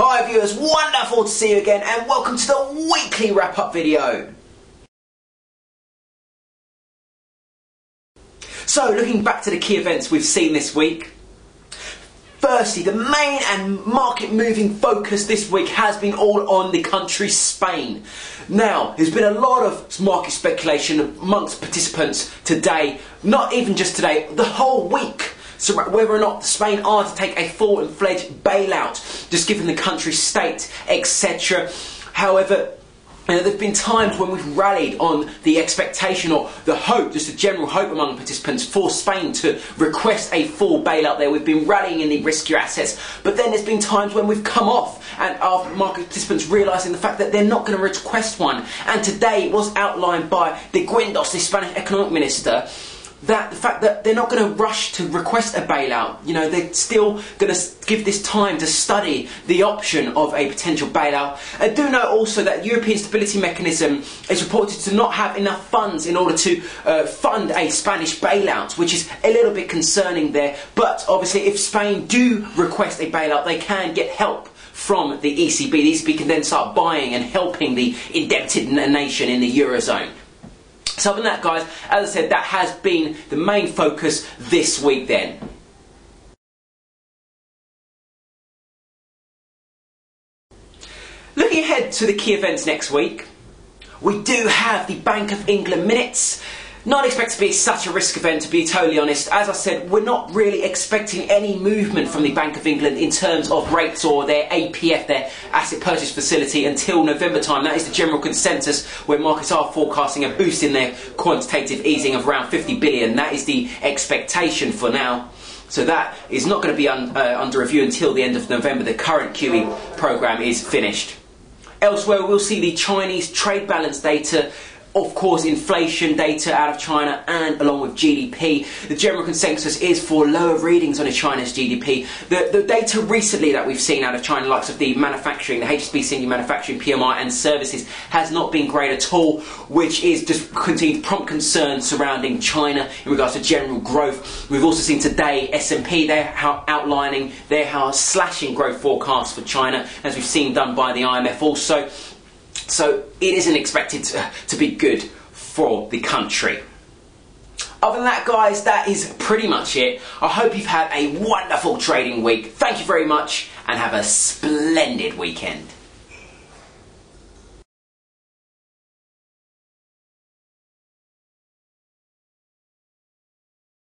Hi viewers, wonderful to see you again and welcome to the weekly wrap-up video. So, looking back to the key events we've seen this week. Firstly, the main and market-moving focus this week has been all on the country Spain. Now, there's been a lot of market speculation amongst participants today, not even just today, the whole week. So whether or not Spain are to take a full-fledged bailout, just given the country's state, etc. However, there have been times when we've rallied on the expectation or the hope, just a general hope among participants for Spain to request a full bailout there. We've been rallying in the riskier assets, but then there's been times when we've come off and our market participants realising the fact that they're not going to request one. And today it was outlined by de Guindos, the Spanish economic minister, that the fact that they're not going to rush to request a bailout. You know, they're still going to give this time to study the option of a potential bailout. I do know also that European Stability Mechanism is reported to not have enough funds in order to fund a Spanish bailout, which is a little bit concerning there. But obviously if Spain do request a bailout, they can get help from the ECB. The ECB can then start buying and helping the indebted nation in the Eurozone. So other than that, guys, as I said, that has been the main focus this week then. Looking ahead to the key events next week, we do have the Bank of England minutes. Not expect to be such a risk event, to be totally honest. As I said, we're not really expecting any movement from the Bank of England in terms of rates or their APF, their asset purchase facility, until November time. That is the general consensus, where markets are forecasting a boost in their quantitative easing of around 50 billion. That is the expectation for now. So that is not going to be under review until the end of November. The current QE programme is finished. Elsewhere, we'll see the Chinese trade balance data. Of course, inflation data out of China, and along with GDP. The general consensus is for lower readings on China's GDP. The data recently that we've seen out of China, likes of the manufacturing, the HSBC manufacturing PMI and services, has not been great at all, which is just continued prompt concern surrounding China in regards to general growth. We've also seen today S&P, they're outlining their slashing growth forecast for China, as we've seen done by the IMF also. So it isn't expected to be good for the country. Other than that, guys, that is pretty much it. I hope you've had a wonderful trading week. Thank you very much and have a splendid weekend.